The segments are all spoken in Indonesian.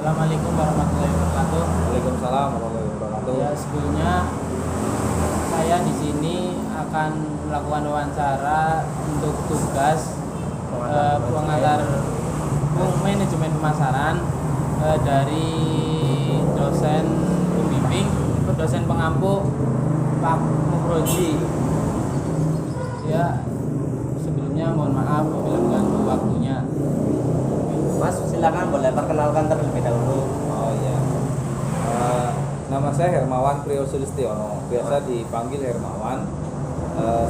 Assalamualaikum warahmatullahi wabarakatuh. Waalaikumsalam warahmatullahi wabarakatuh. Ya, sebelumnya saya di sini akan melakukan wawancara untuk tugas pengantar manajemen pemasaran dari dosen pembimbing ke dosen pengampu Pak Mukroji. Ya, sebelumnya mohon maaf apabila mengganggu waktunya. Mas, silakan boleh perkenalkan terlebih dahulu. Oh iya. Nama saya Hermawan Priyo Sulistiono, biasa dipanggil Hermawan.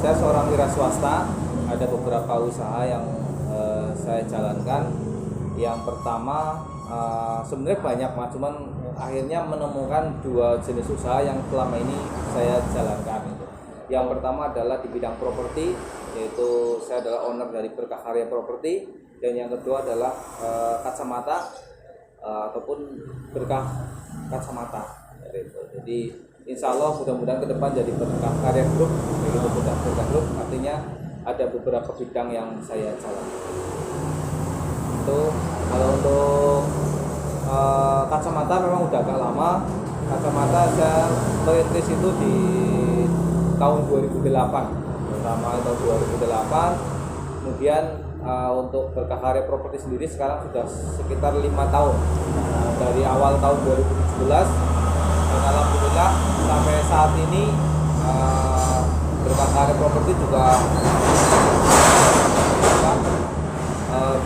Saya seorang wira swasta, ada beberapa usaha yang saya jalankan. Yang pertama sebenarnya banyak mas, cuman akhirnya menemukan dua jenis usaha yang selama ini saya jalankan. Yang pertama adalah di bidang properti, yaitu saya adalah owner dari Berkah Karya Properti. Dan yang kedua adalah kacamata ataupun Berkah Kacamata. Jadi insya Allah mudah-mudahan ke depan jadi Berkah Karya Group, begitu Berkah Group. Artinya ada beberapa bidang yang saya jalankan. Itu kalau untuk kacamata memang udah agak lama. Kacamata saya merintis itu di tahun 2008, pertama tahun 2008. Kemudian untuk Berkah Karya Properti sendiri sekarang sudah sekitar 5 tahun, dari awal tahun 2017, dan alhamdulillah sampai saat ini Berkah Karya Properti juga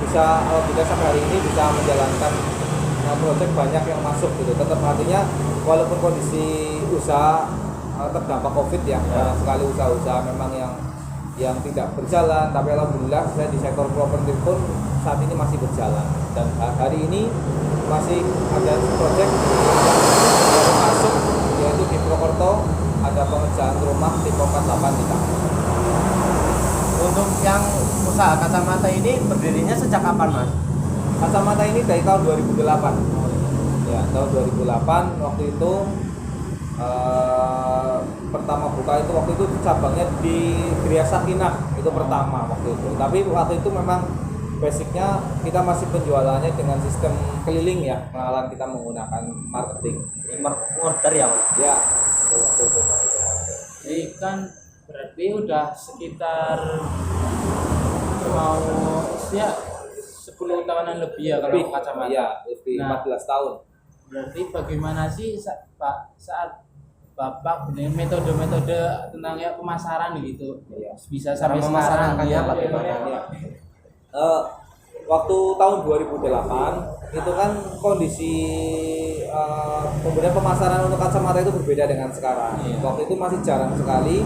bisa alhamdulillah sampai hari ini bisa menjalankan proyek banyak yang masuk gitu. Tetap artinya walaupun kondisi usaha terdampak COVID ya, banyak sekali usaha-usaha memang yang tidak berjalan, tapi alhamdulillah saya di sektor properti pun saat ini masih berjalan, dan hari ini masih ada proyek yang masuk, yaitu di Purwokerto ada pengerjaan rumah di Pongkat 8 di Tangerang. Untuk yang usaha kacamata ini berdirinya sejak kapan, Mas? Kacamata ini dari tahun 2008. Ya, tahun 2008 waktu itu pertama buka itu waktu itu cabangnya di Gria Sakinah, itu pertama waktu itu. Tapi waktu itu memang basicnya kita masih penjualannya dengan sistem keliling ya, pengenalan kita menggunakan marketing. Order ya, Mas? Ya, waktu itu. Jadi kan berarti udah sekitar mau ya 10 tahunan lebih ya kalau kacamata. Iya, lebih 14 tahun. Berarti bagaimana sih Pak saat Bapak dengan metode-metode tentang ya pemasaran gitu, Iya. bisa Cara sampai sekarang memasarkannya ya? bagaimana? Ya. Waktu tahun 2008 itu kan kondisi kemudian pemasaran untuk kacamata itu berbeda dengan sekarang. Iya. Waktu itu masih jarang sekali,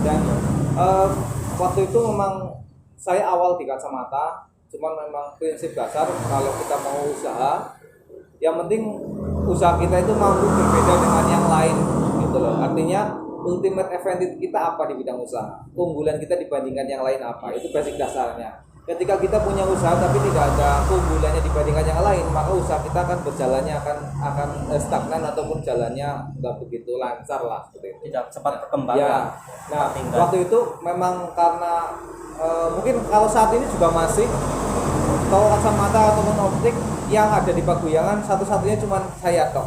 dan waktu itu memang saya awal di kacamata, cuman memang prinsip dasar kalau kita mau usaha, yang penting usaha kita itu mampu berbeda dengan yang lain gitu loh. Artinya ultimate advantage kita apa di bidang usaha, keunggulan kita dibandingkan yang lain apa, itu basic dasarnya. Ketika kita punya usaha tapi tidak ada keunggulannya dibandingkan yang lain, maka usaha kita akan berjalannya akan stagnan ataupun jalannya nggak begitu lancar lah seperti itu. Tidak cepat berkembang Ya. Nah, tinggal. waktu itu memang karena mungkin kalau saat ini juga masih kalau kacamata ataupun optik yang ada di Paguyangan satu-satunya cuma saya toh.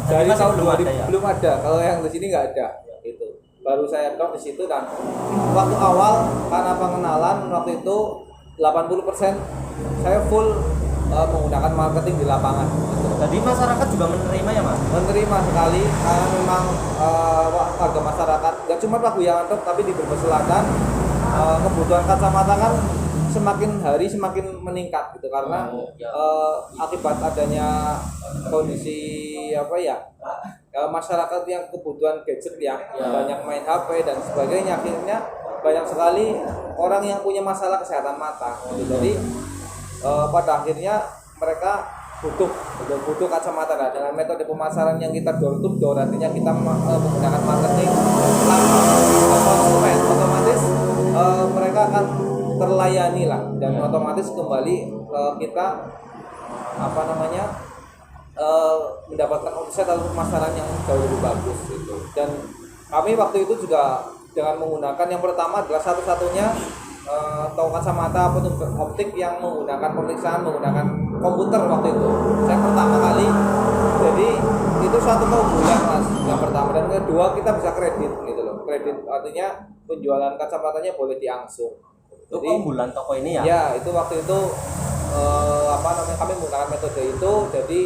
Dari masih tahun belum 2000 ada ya? belum ada. Kalau yang di sini nggak ada. Itu baru saya toh di situ, dan waktu awal karena pengenalan waktu itu 80% saya full menggunakan marketing di lapangan. Gitu. Jadi masyarakat juga menerima ya, Mas? Menerima sekali karena memang warga masyarakat nggak cuma Paguyangan toh, tapi di Brebes Selatan kebutuhan kacamata kan semakin hari semakin meningkat gitu, karena akibat adanya kondisi apa ya, masyarakat yang kebutuhan gadget ya, banyak main HP dan sebagainya, akhirnya banyak sekali orang yang punya masalah kesehatan mata gitu. Jadi pada akhirnya mereka butuh kacamata. Nah, dengan metode pemasaran yang kita door to door, artinya kita menggunakan marketing langsung konsumen, otomatis mereka akan terlayani lah, dan otomatis kembali kita mendapatkan omset atau pemasaran yang jauh lebih bagus gitu. Dan kami waktu itu juga dengan menggunakan yang pertama adalah satu-satunya atau kacamata optik yang menggunakan pemeriksaan menggunakan komputer waktu itu. Saya pertama kali, jadi itu suatu keunggulan mas. Yang pertama dan kedua kita bisa kredit gitu loh. Kredit artinya penjualan kacamatanya boleh diangsur. Itu keunggulan toko ini ya? Ya itu waktu itu kami menggunakan metode itu, jadi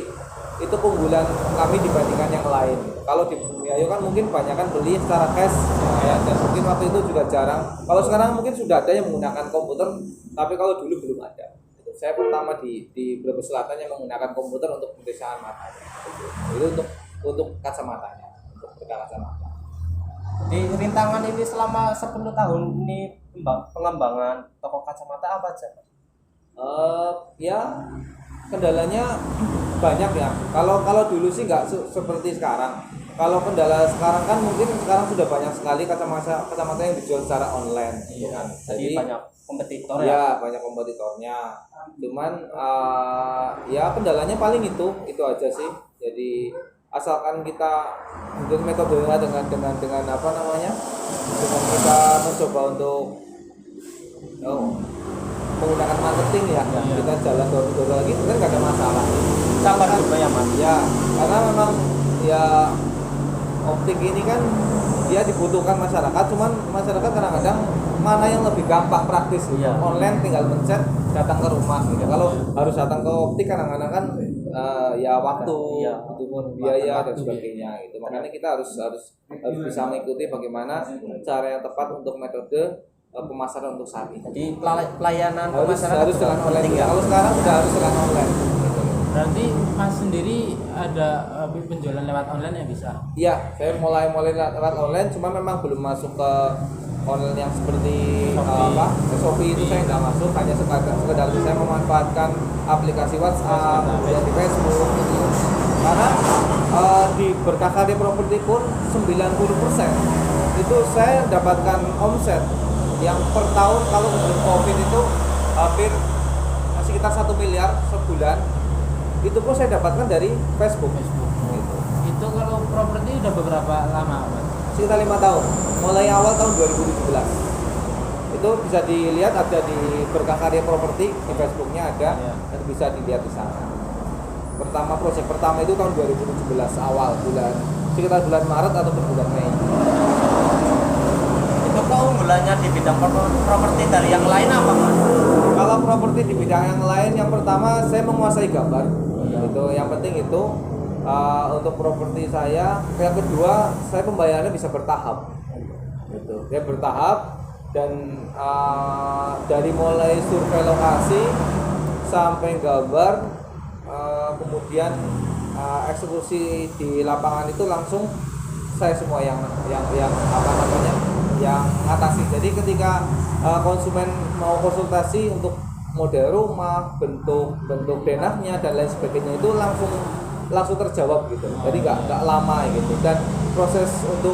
itu keunggulan kami dibandingkan yang lain. Kalau di Bumiayu kan mungkin banyak kan beli secara cash ya, dan mungkin waktu itu juga jarang. Kalau sekarang mungkin sudah ada yang menggunakan komputer, tapi kalau dulu belum ada. Saya pertama di Brebes Selatan yang menggunakan komputer untuk pemeriksaan mata. Itu untuk kacamatanya, untuk kacamata. Di rintangan ini selama 10 tahun ini pengembangan toko kacamata apa aja? Ya kendalanya banyak ya. Kalau dulu sih nggak seperti sekarang. Kalau kendala sekarang kan mungkin sekarang sudah banyak sekali kacamata yang dijual secara online. Iya. Kan? Jadi banyak kompetitor ya. Ya banyak kompetitornya. Cuman ya kendalanya paling itu aja sih. Jadi asalkan kita mungkin metodenya dengan apa namanya, dengan kita mencoba untuk menggunakan marketing ya, kita jalan door lagi itu kan nggak ada masalah. Sabar juga ya mas. Ya karena memang ya optik ini kan dia dibutuhkan masyarakat, cuman masyarakat kadang-kadang mana yang lebih gampang praktis gitu. Iya. Online tinggal mencet datang ke rumah gitu. Kalau harus datang ke optik kadang-kadang kan ya waktu, butuh biaya dan sebagainya gitu. Makanya kita harus bisa mengikuti bagaimana cara yang tepat untuk metode pemasaran untuk saat ini. Jadi pelayanan harus dengan online ya. Kalau sekarang sudah harus dengan online. Gitu. Berarti Mas sendiri ada penjualan lewat online yang bisa? Iya, saya mulai lewat online, cuma memang belum masuk ke online yang seperti Shopee itu saya nggak masuk, hanya sekedar saya memanfaatkan aplikasi WhatsApp, kemudian di Facebook gitu. Karena di Berkah Karya Properti pun 90% itu saya dapatkan omset yang per tahun kalau sebelum COVID itu hampir sekitar 1 miliar sebulan. Itu pun saya dapatkan dari Facebook. Gitu. Itu kalau properti udah beberapa lama Mas? Sekitar 5 tahun, mulai awal tahun 2017. Itu bisa dilihat ada di Berkah Karya Properti di Facebooknya ada, dan bisa dilihat di sana. Proyek pertama itu tahun 2017 awal sekitar bulan Maret ataupun bulan Mei. Itu keunggulannya di bidang properti dari yang lain apa mas? Kalau properti di bidang yang lain, yang pertama saya menguasai gambar. Itu yang penting itu. Untuk properti saya, yang kedua saya pembayarannya bisa bertahap, gitu. Dia bertahap dan dari mulai survei lokasi sampai gambar, kemudian eksekusi di lapangan itu langsung saya semua yang atasi. Jadi ketika konsumen mau konsultasi untuk model rumah, bentuk denahnya dan lain sebagainya itu langsung terjawab gitu. Jadi nggak lama gitu. Dan proses untuk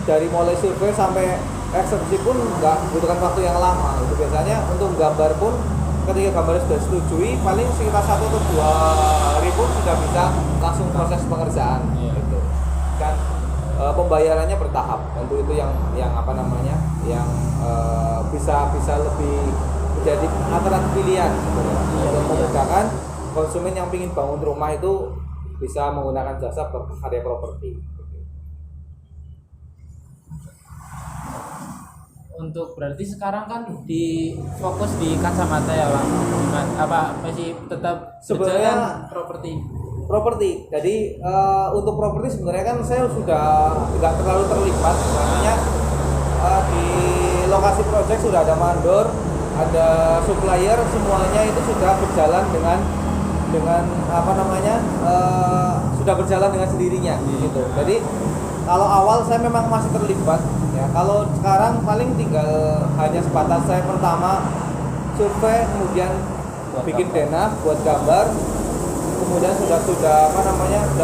dari mulai survei sampai eksekusi pun nggak butuhkan waktu yang lama. Itu biasanya untuk gambar pun ketika gambarnya sudah setujui paling sekitar 1 atau 2 hari pun sudah bisa langsung proses pengerjaan gitu. Dan pembayarannya bertahap. Tentu itu yang bisa lebih menjadi alternatif pilihan gitu. Untuk memudahkan konsumen yang ingin bangun rumah itu bisa menggunakan jasa Berkah Karya Properti. Untuk berarti sekarang kan di fokus di kacamata ya Bang? Masih tetap sebenarnya properti. Jadi untuk properti sebenarnya kan saya sudah nggak terlalu terlibat. Artinya di lokasi proyek sudah ada mandor, ada supplier, semuanya itu sudah berjalan dengan sudah berjalan dengan sendirinya gitu. Jadi kalau awal saya memang masih terlibat ya. Kalau sekarang paling tinggal hanya sebatas saya pertama survei, kemudian bikin denah buat gambar, kemudian sudah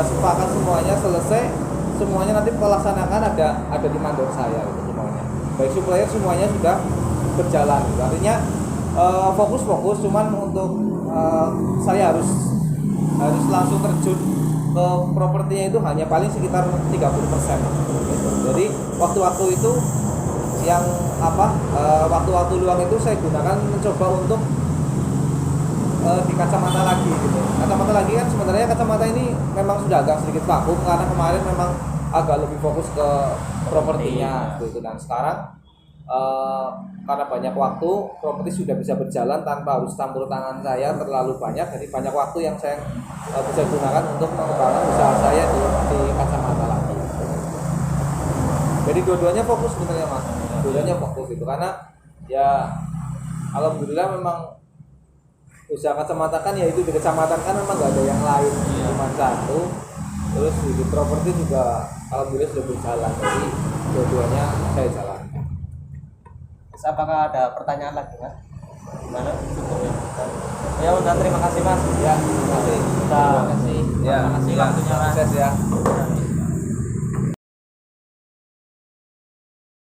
sepakat semuanya, selesai semuanya, nanti pelaksanakan ada di mandor saya itu semuanya. Baik supplier semuanya sudah berjalan gitu. Artinya fokus, cuman untuk saya harus langsung terjun ke propertinya itu hanya paling sekitar 30%. Gitu. Jadi waktu-waktu itu yang waktu-waktu luang itu saya gunakan mencoba untuk di kacamata lagi gitu. Kacamata lagi kan sebenarnya kacamata ini memang sudah agak sedikit vakum karena kemarin memang agak lebih fokus ke propertinya gitu. Dan sekarang karena banyak waktu, properti sudah bisa berjalan tanpa harus campur tangan saya terlalu banyak. Jadi banyak waktu yang saya bisa gunakan untuk mengembangkan usaha saya di kacamata lagi. Jadi dua-duanya fokus sebenarnya mas, dua-duanya fokus gitu karena ya alhamdulillah memang usaha kacamata kan ya itu di kecamatan kan memang nggak ada yang lain, cuma satu. Terus di properti juga alhamdulillah sudah berjalan, jadi dua-duanya saya jalankan. Terus apakah ada pertanyaan lagi mas? Gimana? Cukup ya? Ya udah, terima kasih mas. Ya, terima kasih. Udah. Terima kasih. Ya, Terima kasih waktunya, Mas. sukses ya.